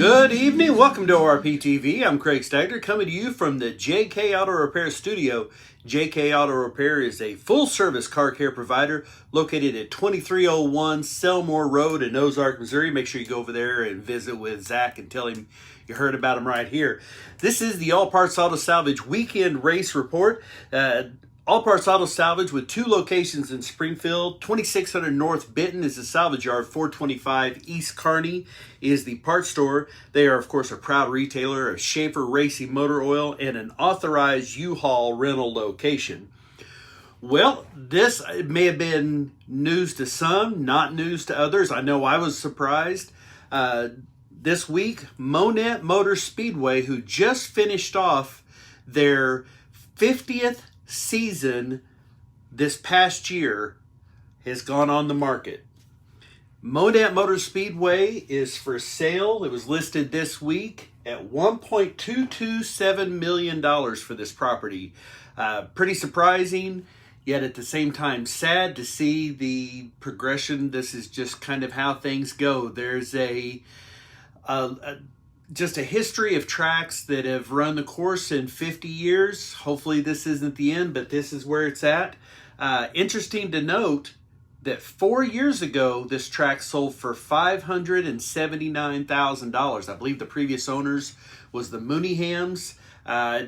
Good evening. Welcome to RPTV. I'm Craig Stagner coming to you from the JK Auto Repair studio. JK Auto Repair is a full-service car care provider located at 2301 Selmore Road in Ozarks, Missouri. Make sure you go over there and visit with Zach and tell him you heard about him right here. This is the All Parts Auto Salvage Weekend Race Report. All Parts Auto Salvage with two locations in Springfield. 2600 North Benton is the salvage yard. 425 East Kearney is the parts store. They are, of course, a proud retailer of Schaefer Racing Motor Oil and an authorized U-Haul rental location. Well, this may have been news to some, not news to others. I know I was surprised. This week, Monet Motor Speedway, who just finished off their 50th season this past year, has gone on the market. Monet Motor Speedway is for sale. It was listed this week at $1.227 million for this property. Pretty surprising, yet at the same time sad to see the progression. This is just kind of how things go. There's just a history of tracks that have run the course in 50 years. Hopefully this isn't the end, but this is where it's at. Interesting to note that 4 years ago, this track sold for $579,000. I believe the previous owners was the Mooneyhams.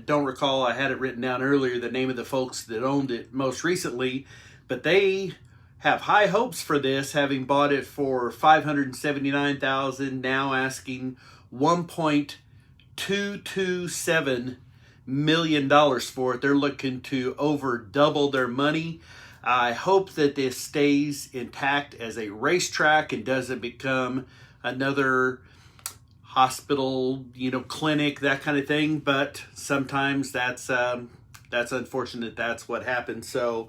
Don't recall, I had it written down earlier, the name of the folks that owned it most recently, but they have high hopes for this, having bought it for $579,000, now asking $1.227 million for it. They're looking to over double their money. I hope that this stays intact as a racetrack and doesn't become another hospital, clinic, that kind of thing. But sometimes that's unfortunate. That's what happens. So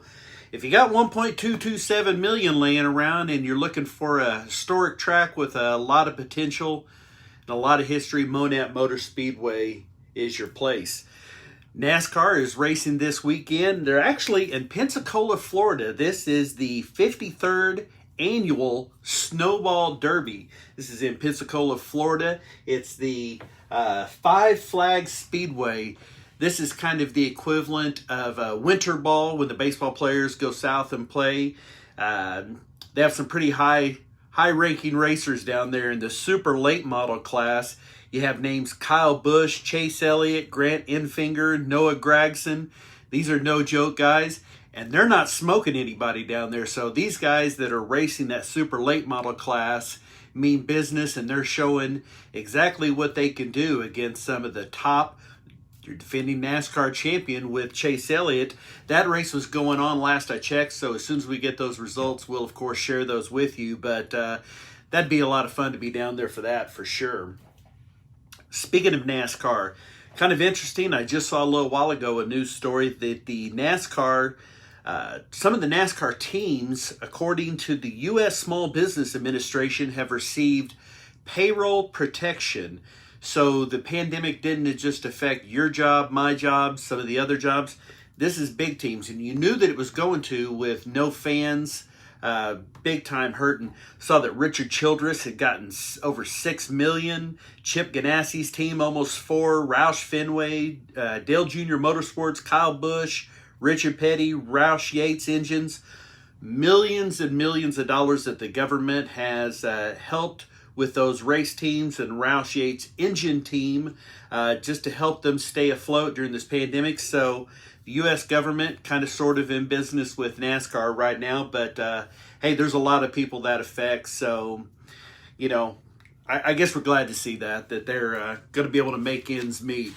if you got $1.227 million laying around and you're looking for a historic track with a lot of potential and a lot of history, Monet Motor Speedway is your place. NASCAR is racing this weekend. They're actually in Pensacola, Florida. This is the 53rd annual Snowball Derby. This is in Pensacola, Florida. It's the Five Flags Speedway. This is kind of the equivalent of a winter ball when the baseball players go south and play. They have some pretty high-ranking racers down there in the super late model class. You have names Kyle Busch, Chase Elliott, Grant Enfinger, Noah Gragson. These are no joke guys, and they're not smoking anybody down there. So these guys that are racing that super late model class mean business, and they're showing exactly what they can do against some of the top. You're defending NASCAR champion with Chase Elliott. That race was going on last I checked, so as soon as we get those results, we'll of course share those with you. But that'd be a lot of fun to be down there for that, for sure. Speaking of NASCAR, kind of interesting, I just saw a little while ago a news story that the NASCAR, some of the NASCAR teams, according to the U.S. Small Business Administration, have received payroll protection. So the pandemic didn't just affect your job, my job, some of the other jobs. This is big teams, and you knew that it was going to with no fans, big time hurting. Saw that Richard Childress had gotten over $6 million. Chip Ganassi's team almost $4 million. Roush Fenway, Dale Jr. Motorsports, Kyle Busch, Richard Petty, Roush Yates Engines. Millions and millions of dollars that the government has helped with those race teams and Roush Yates engine team just to help them stay afloat during this pandemic. So the U.S. government kind of sort of in business with NASCAR right now, but hey, there's a lot of people that affects. So, I guess we're glad to see that they're going to be able to make ends meet.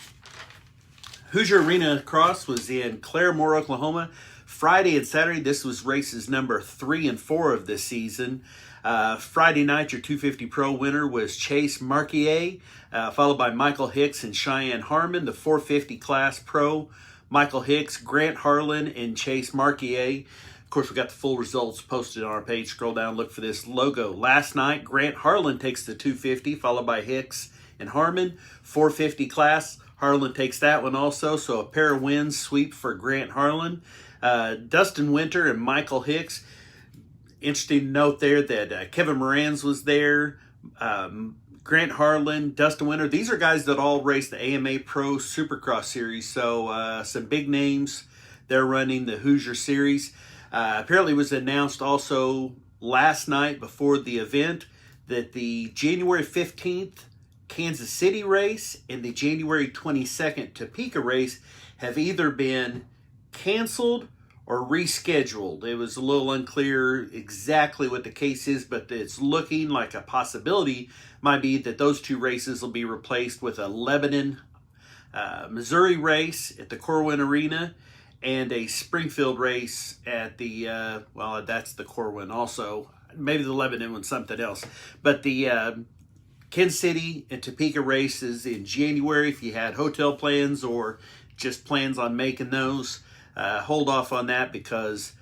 Hoosier Arenacross was in Claremore, Oklahoma, Friday and Saturday. This was races number 3 and 4 of this season. Friday night, your 250 Pro winner was Chase Marquier, followed by Michael Hicks and Cheyenne Harmon. The 450 class Pro, Michael Hicks, Grant Harlan, and Chase Marquier. Of course, we got the full results posted on our page. Scroll down, look for this logo. Last night, Grant Harlan takes the 250, followed by Hicks and Harmon. 450 class, Harlan takes that one also, so a pair of wins sweep for Grant Harlan. Dustin Winter and Michael Hicks. Interesting to note there that Kevin Moranz was there. Grant Harlan, Dustin Winter. These are guys that all race the AMA Pro Supercross Series. So some big names. They're running the Hoosier Series. Apparently it was announced also last night before the event that the January 15th Kansas City race and the January 22nd Topeka race have either been canceled or rescheduled. It was a little unclear exactly what the case is, but it's looking like a possibility might be that those two races will be replaced with a Lebanon, Missouri race at the Corwin Arena and a Springfield race at the, well, that's the Corwin also. Maybe the Lebanon one's something else. But the Kansas City and Topeka races in January, if you had hotel plans or just plans on making those, hold off on that because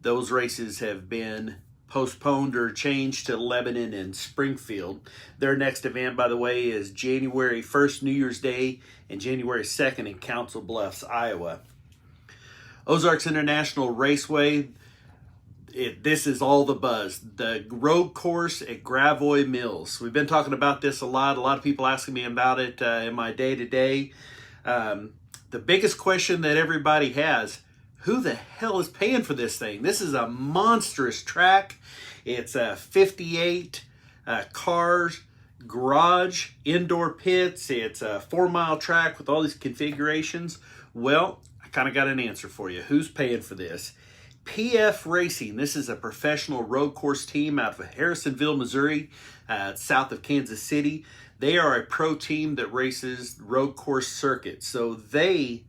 those races have been postponed or changed to Lebanon and Springfield. Their next event, by the way, is January 1st, New Year's Day, and January 2nd in Council Bluffs, Iowa. Ozarks International Raceway, this is all the buzz. The road course at Gravois Mills. We've been talking about this a lot. A lot of people asking me about it in my day-to-day. The biggest question that everybody has, who the hell is paying for this thing? This is a monstrous track. It's a 58 cars, garage, indoor pits. It's a 4-mile track with all these configurations. Well, I kind of got an answer for you. Who's paying for this? PF Racing. This is a professional road course team out of Harrisonville, Missouri, south of Kansas City. They are a pro team that races road course circuits. So they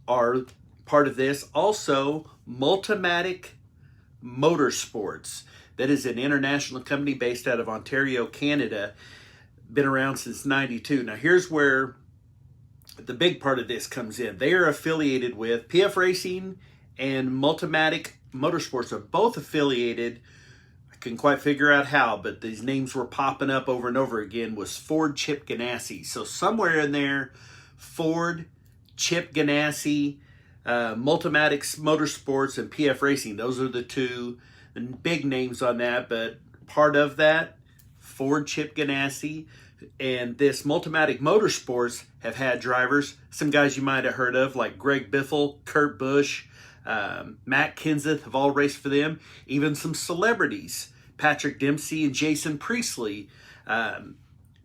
are part of this. Also, Multimatic Motorsports. That is an international company based out of Ontario, Canada. Been around since '92. Now here's where the big part of this comes in. They are affiliated with PF Racing and Multimatic Motorsports are both affiliated. I couldn't quite figure out how, but these names were popping up over and over again, was Ford, Chip Ganassi. So somewhere in there, Ford, Chip Ganassi, Multimatic Motorsports, and PF Racing. Those are the two big names on that, but part of that, Ford, Chip Ganassi, and this Multimatic Motorsports have had drivers, some guys you might have heard of, like Greg Biffle, Kurt Busch, Matt Kenseth have all raced for them. Even some celebrities, Patrick Dempsey and Jason Priestley.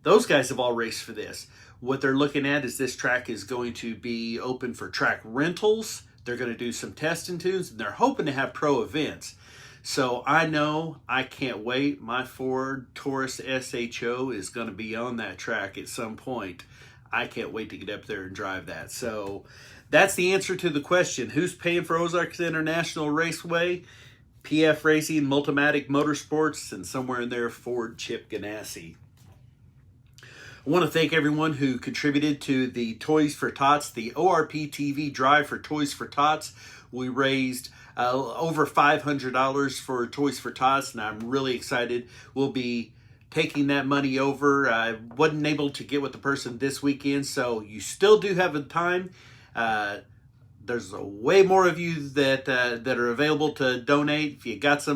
Those guys have all raced for this. What they're looking at is this track is going to be open for track rentals. They're going to do some test and tunes, and they're hoping to have pro events. So I know I can't wait. My Ford Taurus SHO is going to be on that track at some point. I can't wait to get up there and drive that. So that's the answer to the question. Who's paying for Ozarks International Raceway? PF Racing, Multimatic Motorsports, and somewhere in there, Ford, Chip Ganassi. I want to thank everyone who contributed to the Toys for Tots, the ORP TV drive for Toys for Tots. We raised over $500 for Toys for Tots, and I'm really excited. We'll be taking that money over. I wasn't able to get with the person this weekend, so you still do have the time. There's a way more of you that are available to donate. If you got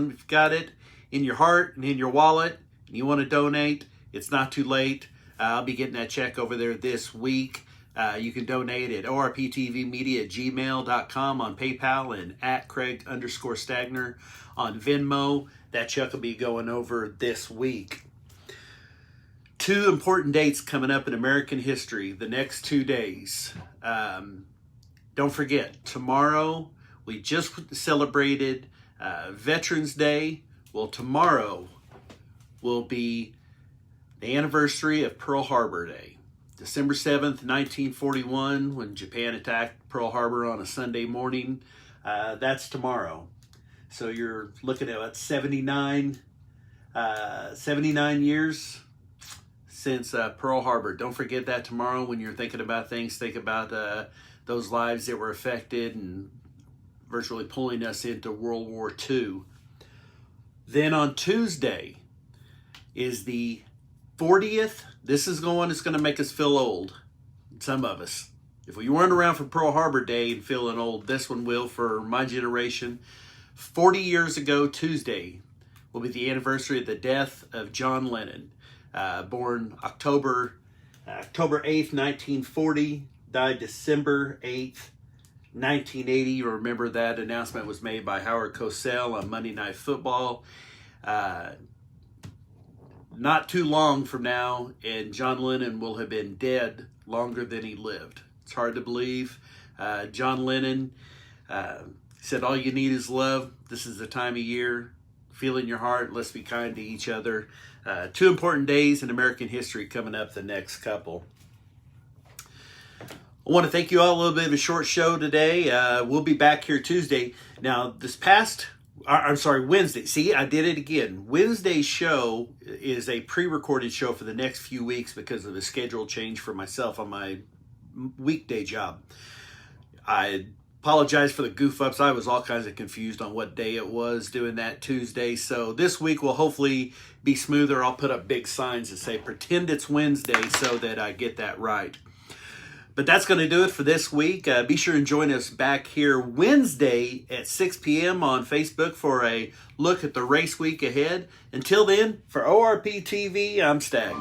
it in your heart and in your wallet, and you want to donate, it's not too late. I'll be getting that check over there this week. You can donate at orptvmedia@gmail.com on PayPal and at Craig_Stagner on Venmo. That check will be going over this week. 2 important dates coming up in American history the next 2 days. Don't forget, tomorrow we just celebrated Veterans Day. Well, tomorrow will be the anniversary of Pearl Harbor Day. December 7th, 1941, when Japan attacked Pearl Harbor on a Sunday morning. That's tomorrow. So you're looking at 79 years since Pearl Harbor. Don't forget that tomorrow when you're thinking about things. Think about those lives that were affected and virtually pulling us into World War II. Then on Tuesday is the 40th. This is it's going to make us feel old. Some of us. If we weren't around for Pearl Harbor Day and feeling old, this one will for my generation. 40 years ago, Tuesday, will be the anniversary of the death of John Lennon. born October 8th, 1940, died December 8th, 1980. You remember that announcement was made by Howard Cosell on Monday Night Football. Not too long from now, and John Lennon will have been dead longer than he lived. It's hard to believe. John Lennon said, all you need is love. This is the time of year. Feel in your heart. Let's be kind to each other. 2 important days in American history coming up the next couple. I want to thank you all. A little bit of a short show today. We'll be back here Tuesday. Now, Wednesday. See, I did it again. Wednesday's show is a pre-recorded show for the next few weeks because of the schedule change for myself on my weekday job. I apologize for the goof ups. I was all kinds of confused on what day it was doing that Tuesday. So this week will hopefully be smoother. I'll put up big signs that say pretend it's Wednesday so that I get that right. But that's going to do it for this week. Be sure and join us back here Wednesday at 6 p.m. on Facebook for a look at the race week ahead. Until then, for ORP TV, I'm Stag.